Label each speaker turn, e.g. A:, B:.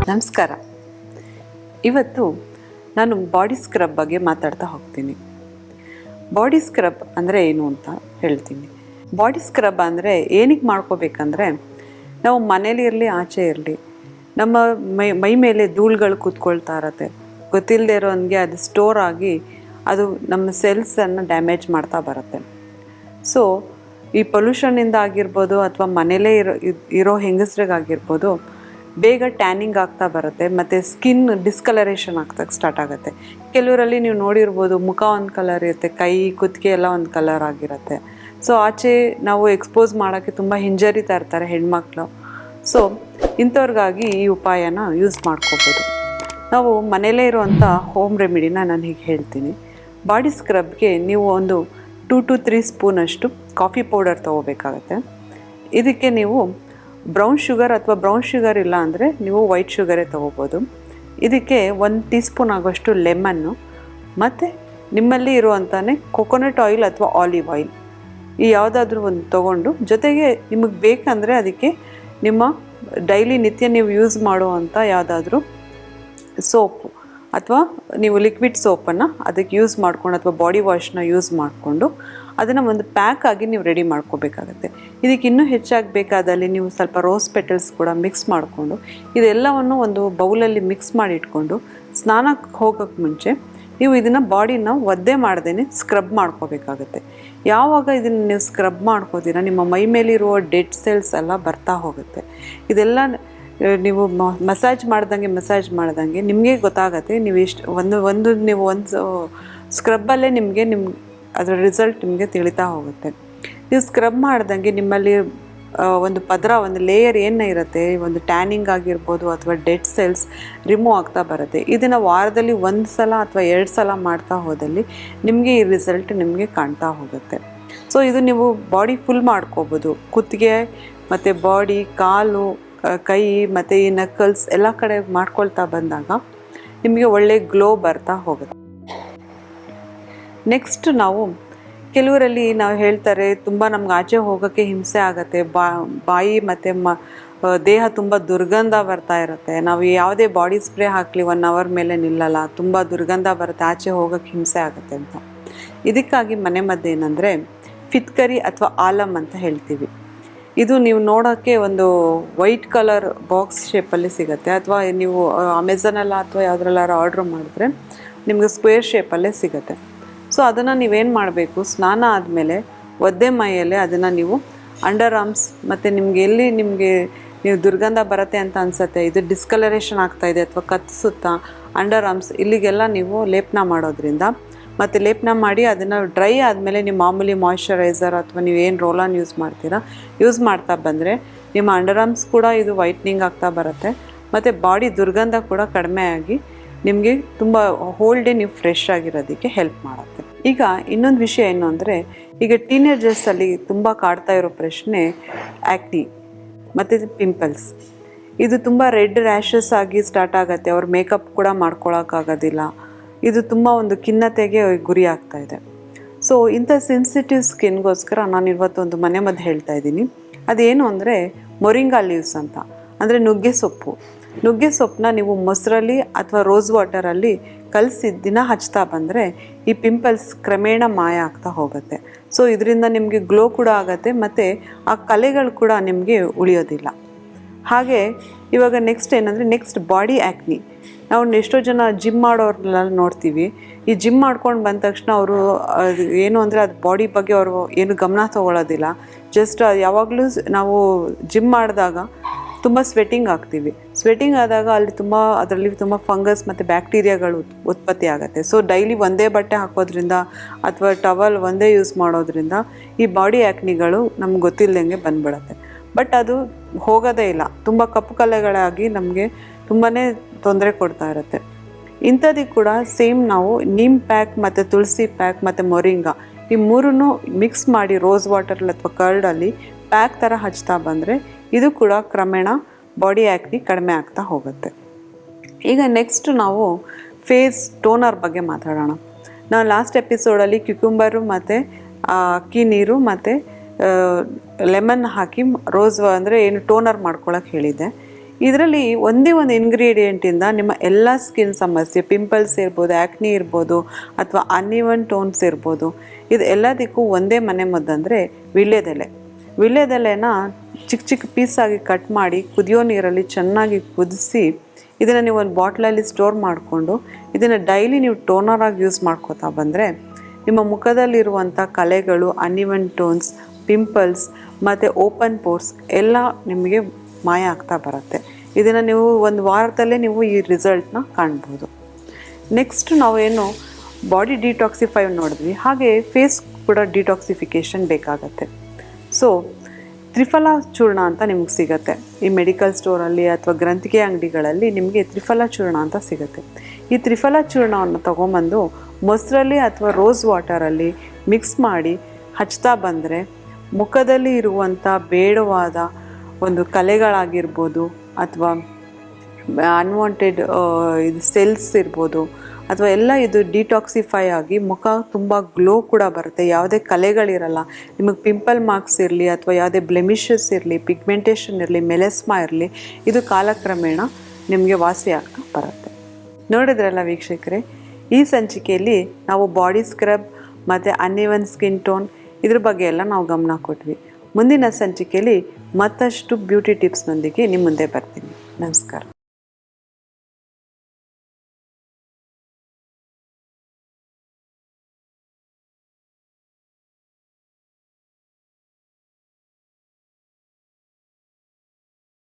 A: ನಮಸ್ಕಾರ. ಇವತ್ತು ನಾನು ಬಾಡಿ ಸ್ಕ್ರಬ್ ಬಗ್ಗೆ ಮಾತಾಡ್ತಾ ಹೋಗ್ತೀನಿ. ಬಾಡಿ ಸ್ಕ್ರಬ್ ಅಂದರೆ ಏನು ಅಂತ ಹೇಳ್ತೀನಿ. ಬಾಡಿ ಸ್ಕ್ರಬ್ ಅಂದರೆ ಏನಕ್ಕೆ ಮಾಡ್ಕೋಬೇಕಂದ್ರೆ, ನಾವು ಮನೇಲಿ ಇರಲಿ ಆಚೆ ಇರಲಿ ನಮ್ಮ ಮೈ ಮೇಲೆ ಧೂಳುಗಳು ಕೂತ್ಕೊಳ್ತಾ ಇರತ್ತೆ. ಗೊತ್ತಿಲ್ಲದೆ ಇರೋನಿಗೆ ಅದು ಸ್ಟೋರ್ ಆಗಿ ಅದು ನಮ್ಮ ಸೆಲ್ಸನ್ನು ಡ್ಯಾಮೇಜ್ ಮಾಡ್ತಾ ಬರುತ್ತೆ. ಸೊ ಈ ಪೊಲ್ಯೂಷನ್ನಿಂದ ಆಗಿರ್ಬೋದು ಅಥವಾ ಮನೇಲೇ ಇರೋ ಹೆಂಗಸ್ರಿಗಾಗಿರ್ಬೋದು ಬೇಗ ಟ್ಯಾನಿಂಗ್ ಆಗ್ತಾ ಬರುತ್ತೆ ಮತ್ತು ಸ್ಕಿನ್ ಡಿಸ್ಕಲರೇಷನ್ ಆಗ್ತಕ್ಕೆ ಸ್ಟಾರ್ಟ್ ಆಗುತ್ತೆ. ಕೆಲವರಲ್ಲಿ ನೀವು ನೋಡಿರ್ಬೋದು, ಮುಖ ಒಂದು ಕಲರ್ ಇರುತ್ತೆ, ಕೈ ಕುತ್ತಿಗೆ ಎಲ್ಲ ಒಂದು ಕಲರ್ ಆಗಿರುತ್ತೆ. ಸೊ ಆಚೆ ನಾವು ಎಕ್ಸ್ಪೋಸ್ ಮಾಡೋಕ್ಕೆ ತುಂಬ ಹಿಂಜರಿತಾ ಇರ್ತಾರೆ ಹೆಣ್ಮಕ್ಳು. ಸೊ ಇಂಥವ್ರಿಗಾಗಿ ಈ ಉಪಾಯನ ಯೂಸ್ ಮಾಡ್ಕೋಬೋದು. ನಾವು ಮನೆಯಲ್ಲೇ ಇರುವಂಥ ಹೋಮ್ ರೆಮಿಡಿನ ನಾನು ಹೀಗೆ ಹೇಳ್ತೀನಿ. ಬಾಡಿ ಸ್ಕ್ರಬ್ಗೆ ನೀವು ಒಂದು 2 to 3 ಸ್ಪೂನಷ್ಟು ಕಾಫಿ ಪೌಡರ್ ತೊಗೋಬೇಕಾಗತ್ತೆ. ಇದಕ್ಕೆ ನೀವು ಬ್ರೌನ್ ಶುಗರ್ ಅಥವಾ ಬ್ರೌನ್ ಶುಗರ್ ಇಲ್ಲ ಅಂದರೆ ನೀವು ವೈಟ್ ಶುಗರೇ ತೊಗೋಬೋದು. ಇದಕ್ಕೆ 1 ಟೀ ಸ್ಪೂನ್ ಆಗೋಷ್ಟು ಲೆಮನ್ನು ಮತ್ತು ನಿಮ್ಮಲ್ಲಿ ಇರುವಂತಾನೆ ಕೊಕೊನಟ್ ಆಯಿಲ್ ಅಥವಾ ಆಲಿವ್ ಆಯಿಲ್ ಈ ಯಾವುದಾದ್ರೂ ಒಂದು ತೊಗೊಂಡು, ಜೊತೆಗೆ ನಿಮಗೆ ಬೇಕಂದರೆ ಅದಕ್ಕೆ ನಿಮ್ಮ ಡೈಲಿ ನಿತ್ಯ ನೀವು ಯೂಸ್ ಮಾಡುವಂಥ ಯಾವುದಾದ್ರೂ ಸೋಪು ಅಥವಾ ನೀವು ಲಿಕ್ವಿಡ್ ಸೋಪನ್ನು ಅದಕ್ಕೆ ಯೂಸ್ ಮಾಡಿಕೊಂಡು ಅಥವಾ ಬಾಡಿ ವಾಶ್ನ ಯೂಸ್ ಮಾಡಿಕೊಂಡು ಅದನ್ನು ಒಂದು ಪ್ಯಾಕ್ ಆಗಿ ನೀವು ರೆಡಿ ಮಾಡ್ಕೋಬೇಕಾಗತ್ತೆ. ಇದಕ್ಕೆ ಇನ್ನೂ ಹೆಚ್ಚಾಗಿ ಬೇಕಾದಲ್ಲಿ ನೀವು ಸ್ವಲ್ಪ ರೋಸ್ ಪೆಟಲ್ಸ್ ಕೂಡ ಮಿಕ್ಸ್ ಮಾಡಿಕೊಂಡು ಇದೆಲ್ಲವನ್ನು ಒಂದು ಬೌಲಲ್ಲಿ ಮಿಕ್ಸ್ ಮಾಡಿ ಇಟ್ಕೊಂಡು ಸ್ನಾನಕ್ಕೆ ಹೋಗೋಕ್ಕೆ ಮುಂಚೆ ನೀವು ಇದನ್ನು ಬಾಡಿನ ಒದ್ದೆ ಮಾಡ್ದೇ ಸ್ಕ್ರಬ್ ಮಾಡ್ಕೋಬೇಕಾಗತ್ತೆ. ಯಾವಾಗ ಇದನ್ನು ನೀವು ಸ್ಕ್ರಬ್ ಮಾಡ್ಕೋತೀರ ನಿಮ್ಮ ಮೈ ಮೇಲಿರುವ ಡೆಡ್ ಸೆಲ್ಸ್ ಎಲ್ಲ ಬರ್ತಾ ಹೋಗುತ್ತೆ. ಇದೆಲ್ಲ ನೀವು ಮಸಾಜ್ ಮಾಡ್ದಂಗೆ ನಿಮಗೆ ಗೊತ್ತಾಗತ್ತೆ. ನೀವು ಒಂದು ಸ್ಕ್ರಬ್ಬಲ್ಲೇ ನಿಮ್ಮ ಅದರ ರಿಸಲ್ಟ್ ನಿಮಗೆ ತಿಳಿತಾ ಹೋಗುತ್ತೆ. ನೀವು ಸ್ಕ್ರಬ್ ಮಾಡ್ದಂಗೆ ನಿಮ್ಮಲ್ಲಿ ಒಂದು ಲೇಯರ್ ಏನು ಇರುತ್ತೆ, ಒಂದು ಟ್ಯಾನಿಂಗ್ ಆಗಿರ್ಬೋದು ಅಥವಾ ಡೆಡ್ ಸೆಲ್ಸ್ ರಿಮೂವ್ ಆಗ್ತಾ ಬರುತ್ತೆ. ಇದನ್ನು ವಾರದಲ್ಲಿ 1 ಸಲ ಅಥವಾ 2 ಸಲ ಮಾಡ್ತಾ ಹೋದಲ್ಲಿ ನಿಮಗೆ ಈ ರಿಸಲ್ಟ್ ನಿಮಗೆ ಕಾಣ್ತಾ ಹೋಗುತ್ತೆ. ಸೊ ಇದು ನೀವು ಬಾಡಿ ಫುಲ್ ಮಾಡ್ಕೋಬೋದು. ಕುತ್ತಿಗೆ ಮತ್ತು ಬಾಡಿ, ಕಾಲು, ಕೈ ಮತ್ತು ಈ ನಕಲ್ಸ್ ಎಲ್ಲ ಕಡೆ ಮಾಡ್ಕೊಳ್ತಾ ಬಂದಾಗ ನಿಮಗೆ ಒಳ್ಳೆ ಗ್ಲೋ ಬರ್ತಾ ಹೋಗುತ್ತೆ. ನೆಕ್ಸ್ಟ್ ನಾವು ಕೆಲವರಲ್ಲಿ ನಾವು ಹೇಳ್ತಾರೆ ತುಂಬ ನಮ್ಗೆ ಆಚೆ ಹೋಗೋಕ್ಕೆ ಹಿಂಸೆ ಆಗುತ್ತೆ, ಬಾಯಿ ಮತ್ತು ದೇಹ ತುಂಬ ದುರ್ಗಂಧ ಬರ್ತಾ ಇರುತ್ತೆ. ನಾವು ಯಾವುದೇ ಬಾಡಿ ಸ್ಪ್ರೇ ಹಾಕಲಿ 1 ಅವರ್ ಮೇಲೆ ನಿಲ್ಲಲ್ಲ, ತುಂಬ ದುರ್ಗಂಧ ಬರುತ್ತೆ, ಆಚೆ ಹೋಗೋಕ್ಕೆ ಹಿಂಸೆ ಆಗುತ್ತೆ ಅಂತ. ಇದಕ್ಕಾಗಿ ಮನೆಮದ್ದು ಏನಂದರೆ ಫಿತ್ಕರಿ ಅಥವಾ ಆಲಮ್ ಅಂತ ಹೇಳ್ತೀವಿ. ಇದು ನೀವು ನೋಡೋಕ್ಕೆ ಒಂದು ವೈಟ್ ಕಲರ್ ಬಾಕ್ಸ್ ಶೇಪಲ್ಲಿ ಸಿಗುತ್ತೆ, ಅಥವಾ ನೀವು ಅಮೆಝಾನಲ್ಲ ಅಥವಾ ಯಾವುದ್ರಲ್ಲಾರು ಆರ್ಡ್ರ್ ಮಾಡಿದ್ರೆ ನಿಮಗೆ ಸ್ಕ್ವೇರ್ ಶೇಪಲ್ಲೇ ಸಿಗುತ್ತೆ. ಸೊ ಅದನ್ನು ನೀವೇನು ಮಾಡಬೇಕು, ಸ್ನಾನ ಆದಮೇಲೆ ಒದ್ದೆ ಮೈಯಲ್ಲೇ ಅದನ್ನು ನೀವು ಅಂಡರ್ ಆರ್ಮ್ಸ್ ಮತ್ತು ನೀವು ದುರ್ಗಂಧ ಬರುತ್ತೆ ಅಂತ ಅನಿಸುತ್ತೆ, ಇದು ಡಿಸ್ಕಲರೇಷನ್ ಆಗ್ತಾಯಿದೆ ಅಥವಾ ಕತ್ತಿಸುತ್ತಾ ಅಂಡರ್ ಆರ್ಮ್ಸ್ ಇಲ್ಲಿಗೆಲ್ಲ ನೀವು ಲೇಪನ ಮಾಡೋದ್ರಿಂದ ಮತ್ತು ಲೇಪನ ಮಾಡಿ ಅದನ್ನು ಡ್ರೈ ಆದಮೇಲೆ ನೀವು ಮಾಮೂಲಿ ಮಾಯ್ಶ್ಚರೈಸರ್ ಅಥವಾ ನೀವು ಏನು ರೋಲಾನ್ ಯೂಸ್ ಮಾಡ್ತಾ ಬಂದರೆ ನಿಮ್ಮ ಅಂಡರ್ ಆರ್ಮ್ಸ್ ಕೂಡ ಇದು ವೈಟ್ನಿಂಗ್ ಆಗ್ತಾ ಬರುತ್ತೆ ಮತ್ತು ಬಾಡಿ ದುರ್ಗಂಧ ಕೂಡ ಕಡಿಮೆ ಆಗಿ ನಿಮಗೆ ತುಂಬ ಹೋಲ್ ಡೇ ನೀವು ಫ್ರೆಶ್ ಆಗಿರೋದಕ್ಕೆ ಹೆಲ್ಪ್ ಮಾಡುತ್ತೆ. ಈಗ ಇನ್ನೊಂದು ವಿಷಯ ಏನು ಅಂದರೆ, ಈಗ ಟೀನೇಜರ್ಸಲ್ಲಿ ತುಂಬ ಕಾಡ್ತಾ ಇರೋ ಪ್ರಶ್ನೆ ಆ್ಯಕ್ನಿ ಮತ್ತು ಪಿಂಪಲ್ಸ್. ಇದು ತುಂಬ ರೆಡ್ ರ್ಯಾಷಸ್ ಆಗಿ ಸ್ಟಾರ್ಟ್ ಆಗುತ್ತೆ. ಅವ್ರು ಮೇಕಪ್ ಕೂಡ ಮಾಡ್ಕೊಳಕ್ಕಾಗೋದಿಲ್ಲ. ಇದು ತುಂಬ ಒಂದು ಖಿನ್ನತೆಗೆ ಗುರಿ ಆಗ್ತಾ ಇದೆ. ಸೊ ಇಂಥ ಸೆನ್ಸಿಟಿವ್ ಸ್ಕಿನ್ಗೋಸ್ಕರ ನಾನು ಇವತ್ತೊಂದು ಮನೆಮದ್ದು ಹೇಳ್ತಾ ಇದ್ದೀನಿ. ಅದೇನು ಅಂದರೆ ಮೊರಿಂಗಾ ಲೀವ್ಸ್ ಅಂತ, ಅಂದರೆ ನುಗ್ಗೆ ಸೊಪ್ಪನ್ನ ನೀವು ಮೊಸರಲ್ಲಿ ಅಥವಾ ರೋಸ್ ವಾಟರಲ್ಲಿ ಕಲಸಿ ದಿನ ಹಚ್ತಾ ಬಂದರೆ ಈ ಪಿಂಪಲ್ಸ್ ಕ್ರಮೇಣ ಮಾಯ ಆಗ್ತಾ ಹೋಗುತ್ತೆ. ಸೊ ಇದರಿಂದ ನಿಮಗೆ ಗ್ಲೋ ಕೂಡ ಆಗುತ್ತೆ ಮತ್ತು ಆ ಕಲೆಗಳು ಕೂಡ ನಿಮಗೆ ಉಳಿಯೋದಿಲ್ಲ. ಹಾಗೆ ಇವಾಗ ನೆಕ್ಸ್ಟ್ ಬಾಡಿ ಆ್ಯಕ್ನಿ. ನಾವು ಎಷ್ಟೋ ಜನ ಜಿಮ್ ಮಾಡೋರ್ನೆಲ್ಲ ನೋಡ್ತೀವಿ. ಈ ಜಿಮ್ ಮಾಡ್ಕೊಂಡು ಬಂದ ತಕ್ಷಣ ಅವರು ಏನು ಅಂದರೆ ಅದು ಬಾಡಿ ಬಗ್ಗೆ ಅವರು ಏನು ಗಮನ ತೊಗೊಳ್ಳೋದಿಲ್ಲ. ಜಸ್ಟ್ ಯಾವಾಗಲೂ ನಾವು ಜಿಮ್ ಮಾಡಿದಾಗ ತುಂಬ ಸ್ವೆಟ್ಟಿಂಗ್ ಆಗ್ತೀವಿ. ಸ್ವೆಟ್ಟಿಂಗ್ ಆದಾಗ ಅದರಲ್ಲಿ ತುಂಬ ಫಂಗಸ್ ಮತ್ತು ಬ್ಯಾಕ್ಟೀರಿಯಾಗಳು ಉತ್ಪತ್ತಿ ಆಗುತ್ತೆ. ಸೊ ಡೈಲಿ ಒಂದೇ ಬಟ್ಟೆ ಹಾಕೋದ್ರಿಂದ ಅಥವಾ ಟವಲ್ ಒಂದೇ ಯೂಸ್ ಮಾಡೋದ್ರಿಂದ ಈ ಬಾಡಿ ಆ್ಯಕ್ನಿಗಳು ನಮ್ಗೆ ಗೊತ್ತಿಲ್ಲದಂಗೆ ಬಂದ್ಬಿಡುತ್ತೆ. ಬಟ್ ಅದು ಹೋಗೋದೇ ಇಲ್ಲ, ತುಂಬ ಕಪ್ಪು ಕಲೆಗಳಾಗಿ ನಮಗೆ ತುಂಬಾ ತೊಂದರೆ ಕೊಡ್ತಾ ಇರುತ್ತೆ. ಇಂಥದಕ್ಕೆ ಕೂಡ ಸೇಮ್ ನಾವು ನೀಮ್ ಪ್ಯಾಕ್ ಮತ್ತು ತುಳಸಿ ಪ್ಯಾಕ್ ಮತ್ತು ಮೊರಿಂಗಾ ಈ ಮೂರನ್ನು ಮಿಕ್ಸ್ ಮಾಡಿ ರೋಸ್ ವಾಟರಲ್ಲಿ ಅಥವಾ ಕರ್ಡಲ್ಲಿ ಪ್ಯಾಕ್ ಥರ ಹಚ್ತಾ ಬಂದರೆ ಇದು ಕೂಡ ಕ್ರಮೇಣ ಬಾಡಿ ಆ್ಯಕ್ನಿ ಕಡಿಮೆ ಆಗ್ತಾ ಹೋಗುತ್ತೆ. ಈಗ ನೆಕ್ಸ್ಟ್ ನಾವು ಫೇಸ್ ಟೋನರ್ ಬಗ್ಗೆ ಮಾತಾಡೋಣ. ನಾವು ಲಾಸ್ಟ್ ಎಪಿಸೋಡಲ್ಲಿ ಕ್ಯುಕುಂಬರು ಮತ್ತು ಅಕ್ಕಿ ನೀರು ಮತ್ತು ಲೆಮನ್ ಹಾಕಿ ರೋಸ್ ಅಂದರೆ ಏನು ಟೋನರ್ ಮಾಡ್ಕೊಳಕ್ಕೆ ಹೇಳಿದ್ದೆ. ಇದರಲ್ಲಿ ಒಂದೇ ಒಂದು ಇಂಗ್ರೀಡಿಯೆಂಟಿಂದ ನಿಮ್ಮ ಎಲ್ಲ ಸ್ಕಿನ್ ಸಮಸ್ಯೆ, ಪಿಂಪಲ್ಸ್ ಇರ್ಬೋದು, ಆ್ಯಕ್ನಿ ಇರ್ಬೋದು, ಅಥವಾ ಅನ್ಇವನ್ ಟೋನ್ಸ್ ಇರ್ಬೋದು, ಇದು ಎಲ್ಲದಕ್ಕೂ ಒಂದೇ ಮನೆ ಮದ್ದಂದರೆ ವೀಳ್ಯದೆಲೆ. ವೀಳ್ಯದೆಲೆನ ಚಿಕ್ಕ ಚಿಕ್ಕ ಪೀಸಾಗಿ ಕಟ್ ಮಾಡಿ ಕುದಿಯೋ ನೀರಲ್ಲಿ ಚೆನ್ನಾಗಿ ಕುದಿಸಿ ಇದನ್ನು ನೀವು ಒಂದು ಬಾಟ್ಲಲ್ಲಿ ಸ್ಟೋರ್ ಮಾಡಿಕೊಂಡು ಇದನ್ನು ಡೈಲಿ ನೀವು ಟೋನರ್ ಆಗಿ ಯೂಸ್ ಮಾಡ್ಕೋತಾ ಬಂದರೆ ನಿಮ್ಮ ಮುಖದಲ್ಲಿರುವಂಥ ಕಲೆಗಳು, ಅನ್ಇವನ್ ಟೋನ್ಸ್, ಪಿಂಪಲ್ಸ್ ಮತ್ತು ಓಪನ್ ಪೋರ್ಸ್ ಎಲ್ಲ ನಿಮಗೆ ಮಾಯ ಆಗ್ತಾ ಬರುತ್ತೆ. ಇದನ್ನು ನೀವು ಒಂದು ವಾರದಲ್ಲೇ ನೀವು ಈ ರಿಸಲ್ಟ್ನ ಕಾಣ್ಬೋದು. ನೆಕ್ಸ್ಟ್ ನಾವೇನು ಬಾಡಿ ಡಿಟಾಕ್ಸಿಫೈ ನೋಡಿದ್ವಿ, ಹಾಗೆ ಫೇಸ್ ಕೂಡ ಡಿಟಾಕ್ಸಿಫಿಕೇಷನ್ ಬೇಕಾಗತ್ತೆ. ಸೊ ತ್ರಿಫಲ ಚೂರ್ಣ ಅಂತ ನಿಮ್ಗೆ ಸಿಗುತ್ತೆ ಈ ಮೆಡಿಕಲ್ ಸ್ಟೋರಲ್ಲಿ ಅಥವಾ ಗ್ರಂಥಿಗೆ ಅಂಗಡಿಗಳಲ್ಲಿ ನಿಮಗೆ ತ್ರಿಫಲ ಚೂರ್ಣ ಅಂತ ಸಿಗುತ್ತೆ. ಈ ತ್ರಿಫಲ ಚೂರ್ಣವನ್ನು ತೊಗೊಂಬಂದು ಮೊಸರಲ್ಲಿ ಅಥವಾ ರೋಸ್ ವಾಟರಲ್ಲಿ ಮಿಕ್ಸ್ ಮಾಡಿ ಹಚ್ತಾ ಬಂದರೆ ಮುಖದಲ್ಲಿ ಇರುವಂಥ ಬೇಡವಾದ ಒಂದು ಕಲೆಗಳಾಗಿರ್ಬೋದು ಅಥವಾ ಅನ್ವಾಂಟೆಡ್ ಇದು ಸೆಲ್ಸ್ ಇರ್ಬೋದು ಅಥವಾ ಎಲ್ಲ ಇದು ಡಿಟಾಕ್ಸಿಫೈ ಆಗಿ ಮುಖ ತುಂಬ ಗ್ಲೋ ಕೂಡ ಬರುತ್ತೆ. ಯಾವುದೇ ಕಲೆಗಳಿರಲ್ಲ. ನಿಮಗೆ ಪಿಂಪಲ್ ಮಾರ್ಕ್ಸ್ ಇರಲಿ ಅಥವಾ ಯಾವುದೇ ಬ್ಲೆಮಿಷಸ್ ಇರಲಿ, ಪಿಗ್ಮೆಂಟೇಷನ್ ಇರಲಿ, ಮೆಲೆಸ್ಮಾ ಇರಲಿ, ಇದು ಕಾಲಕ್ರಮೇಣ ನಿಮಗೆ ವಾಸಿ ಆಗ್ತಾ ಬರುತ್ತೆ. ನೋಡಿದ್ರಲ್ಲ ವೀಕ್ಷಕರೇ, ಈ ಸಂಚಿಕೆಯಲ್ಲಿ ನಾವು ಬಾಡಿ ಸ್ಕ್ರಬ್ ಮತ್ತು ಅನ್ಇವನ್ ಸ್ಕಿನ್ ಟೋನ್ ಇದ್ರ ಬಗ್ಗೆ ಎಲ್ಲ ನಾವು ಗಮನ ಕೊಟ್ವಿ. ಮುಂದಿನ ಸಂಚಿಕೆಯಲ್ಲಿ ಮತ್ತಷ್ಟು ಬ್ಯೂಟಿ ಟಿಪ್ಸ್ನೊಂದಿಗೆ ನಿಮ್ಮ ಮುಂದೆ ಬರ್ತೀನಿ. ನಮಸ್ಕಾರ.